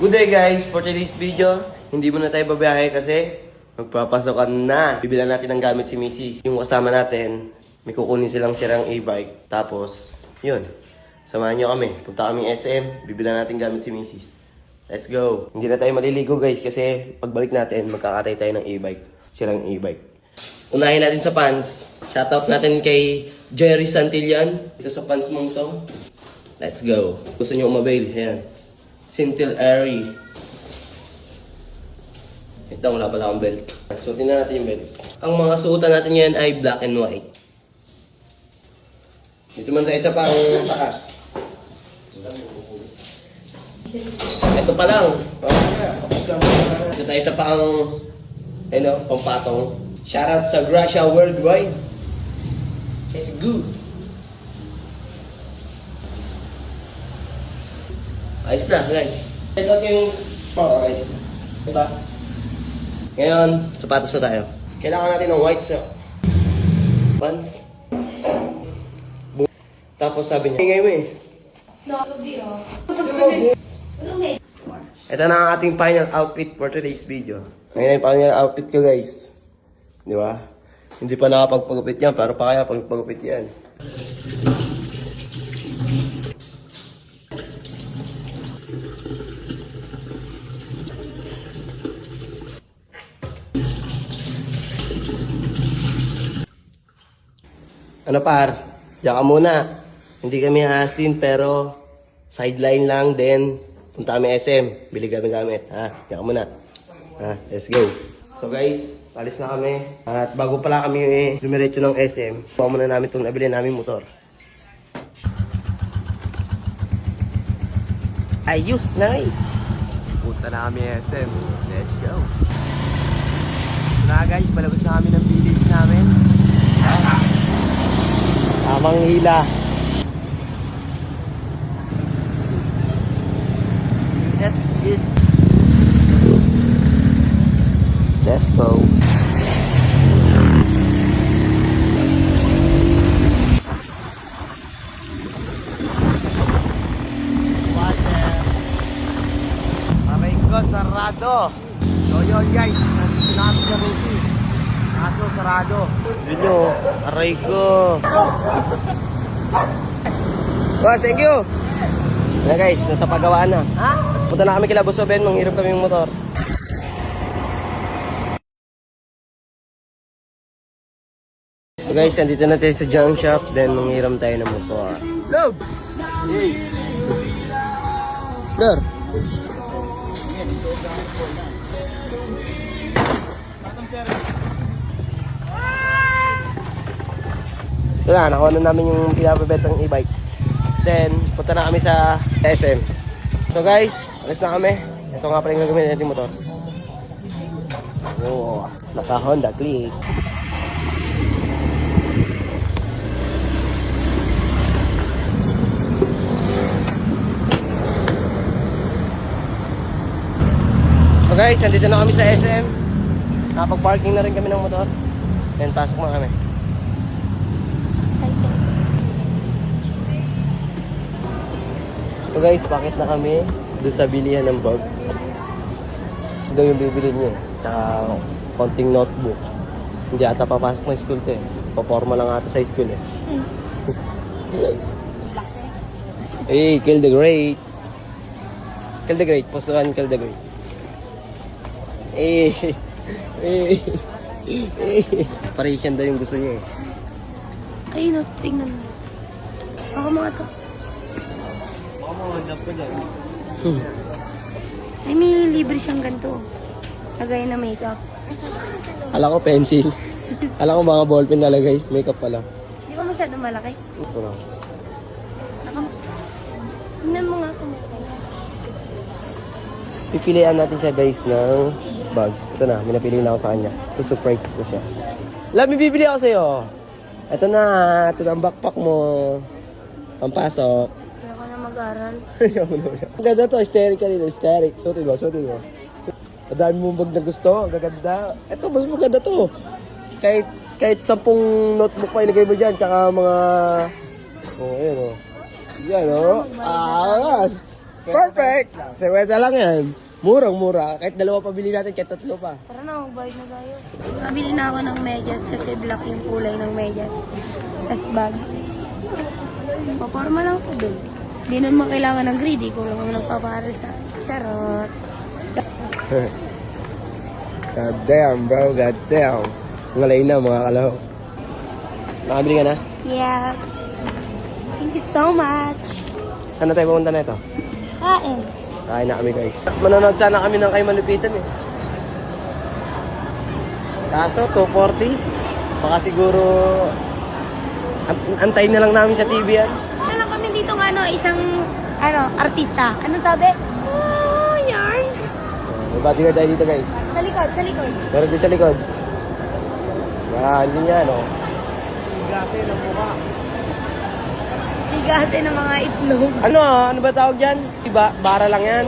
Good day guys! For today's video, hindi muna tayo babiyahe kasi magpapasokan na. Bibilan natin ng gamit si Mrs. Yung kasama natin, may kukunin silang sirang e-bike. Tapos, yun. Samahan nyo kami. Punta kami SM, bibilan natin gamit si Mrs. Let's go! Hindi na tayo maliligo guys kasi pagbalik natin, magkakatay tayo ng e-bike. Sirang e-bike. Unahin natin sa pants. Shoutout natin kay Jerry Santillan. Ito sa pants mong to. Let's go. Gusto nyo umabail. Ayan. Sintil Airy. Ito, wala pala akong belt. Suotin na natin yung belt. Ang mga suotan natin ngayon ay black and white. Dito man tayo sa pang taas. Ito pa lang. Dito tayo sa pang, pampatong. Shoutout sa Gracia Worldwide. It's good. Ayos na, guys. Ito yung guys. Diba? Ngayon, sapatos na tayo. Kailangan natin ng white so. Pants. Tapos sabi niya, ingay mo eh. Ito na ang ating final outfit for today's video. Ngayon yung final outfit ko guys. Di ba? Hindi pa nakapagpagupit yan, pero pa kaya pagpagupit yan. Ano par? Diyan ka muna. Hindi kami haslin pero sideline lang then punta kami SM. Bili kami gamit. Ha? Diyan ka muna. Ha? Let's go. So guys, alis na kami. At bago pala kami dumiretso ng SM, kuha muna namin itong nabili namin motor. Ayos na eh. Punta na kami SM. Let's go. Na guys, palabas na kami ng village namin. Tamang hila. That's it. Let's go. Aray ko, sarado. So yun guys, nandito na kami sa Macy's. Kaso sarado. Yun o. Aray ko. Boss, thank you. Na guys, nasa pagawaan na. Ha? Punta na kami kila Boss Ben, manghiram kami yung motor. So guys, andito na tayo sa junk shop, then manghiram tayo ng motor. Love! Dar. Ito na, nakuha na namin yung pinapabetang e-bike. Then, punta na kami sa SM. So guys, alis na kami. Ito nga pala yung gagawin natin yung motor. Oo, naka-Honda Click. So guys, nandito na kami sa SM. Nakapag-parking na rin kami ng motor. Then, pasok na kami. So guys, bakit na kami doon sa bilihan ng bag? Ito yung bibili niya. Tsaka konting notebook. Hindi ata papasok ng school to eh. Paporma lang ata sa school eh. Hey, Kill the Great. Kill the Great. Postuhan Kill the Great. Eh. Parisyan daw yung gusto niya eh. Ayun o, tingnan mo. Ako mga to. Love ko dyan. Ay, may libre siyang ganito. Lagay na makeup. Alam ko pencil. Alam ko mga ballpen nalagay. Makeup pala. Di ba masyado malaki? Ito lang. Tingnan mo nga kung Pipilian natin siya guys ng bag. Ito na, may napili na ako sa kanya. So surprise ko siya. Love, may bibili ako sa'yo. Ito na, ito na ang backpack mo. Pampasok. kaya ko na mag-aral. Ang ganda to, aesthetic kanina, aesthetic. Suotin mo. Ang dami mong bag na gusto, ang gaganda. Ito, mas maganda to. Kahit 10 notebook pa ilagay mo dyan, tsaka mga... Oh, ayan oh. Yan oh. Aras. Perfect! 50 lang yan. Murang-mura. Kahit dalawa pa bili natin, kahit tatlo pa. Tara na, magbayad na tayo. Nabili na ako ng medyas kasi black yung kulay ng medyas. Tas bag. Paporma lang ko dun. Di naman kailangan ng greedy. Kung lang ako nagpaparal sa charot. God damn, bro. God damn. Ngalay na, mga kalaho. Nakabili ka na? Yes. Thank you so much. Saan na tayo pumunta na ito? Kain. Kain na kami, guys. Manonood sana kami ng kay Malupitan, eh. Kaso, 240. Baka siguro... Antayin na lang namin sa TV yan. Ano lang kami dito ng isang artista. Ano sabi? Oh, yarn. May bodyguard tayo dito, guys. Sa likod, sa likod. Meron din sa likod. Yan, yun yan, oh. Igate ng mga itlog. Ano ba tawag yan? Diba, bara lang yan.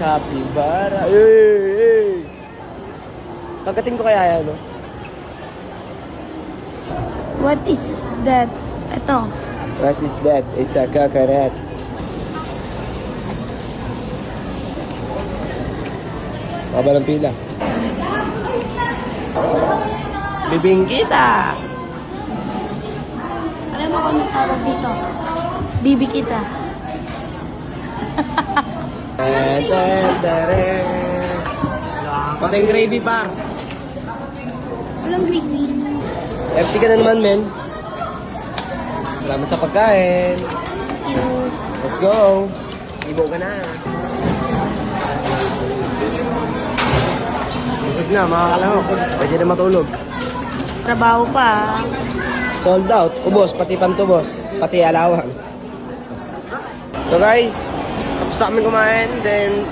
Capybara. Hey! Pagkating ko kaya yan, no? What is that? Ito. What is that? It's a kakarat. Baba ng pila. Bibing kita! Alam mo kung tawag dito? Bibi kita. Pati yung gravy, par. Walang gravy. FT ka na naman, men. Salamat sa pagkain. Thank you. Let's go. Ibo ka na. Tulog na, mga kalahok. Pwede na matulog. Trabaho pa. Sold out. Ubos, pati pantubos. Pati allowance. So guys, tapos na kami kumain. Then,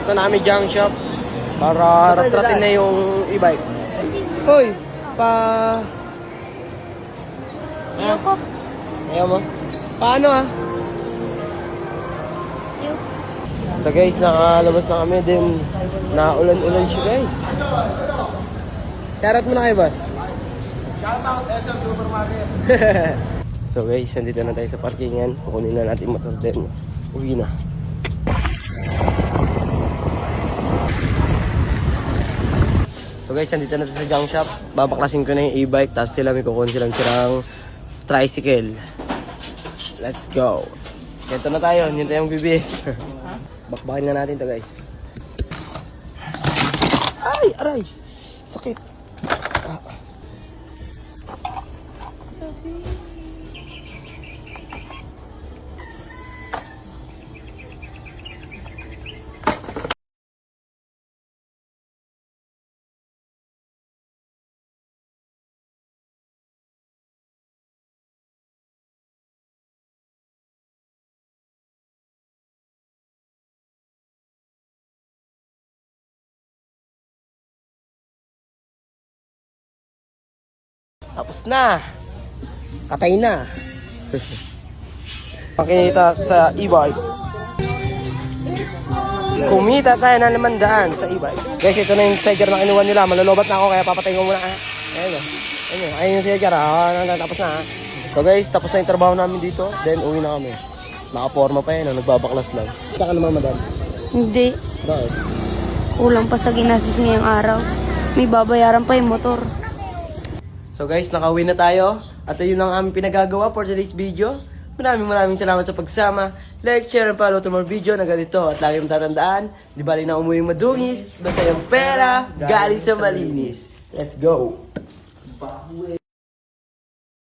ito na kami junk shop. Para ratratin na yung e-bike. Hoy, Ayoko. Ayaw mo? Paano ah? Ayoko. So guys, nakalabas na kami. Then, naulan-ulan siya guys. Shoutout mo na kay boss. Shoutout SM Supermarket. So guys, nandito na tayo sa parkingan. Kukunin na natin motor din. Uwi na. So guys, nandito na tayo sa junk shop. Babaklasin ko na yung e-bike. Tapos sila may kukunin silang sirang tricycle. Let's go. Ito na tayo. Hindi tayong bibis. Bakbakin na natin to guys. Ay! Aray! Sakit. Tapos na. Katay na. Pakita sa e-bike. Kumita tayo na 500 sa e-bike. Guys, ito na yung sidecar na kinuha nila. Malolobat na ako kaya papatay ko muna. Ayun o. Ayun yung sidecar. Tapos na. So guys, tapos na yung trabaho namin dito. Then uwi na kami. Nakaporma pa yan. Nagbabaklas lang. Kita ka naman, madam. Hindi. Bakit? Kulang pa sa ginasis ngayong araw. May babayaran pa yung motor. So guys, nakauwi na tayo. At ayun ang aming pinagagawa for today's video. Maraming salamat sa pagsama. Like, share, and follow to more video na ganito. At lagi mong tatandaan, di bali na umuwi madungis, basta yung pera, galing sa malinis. Let's go!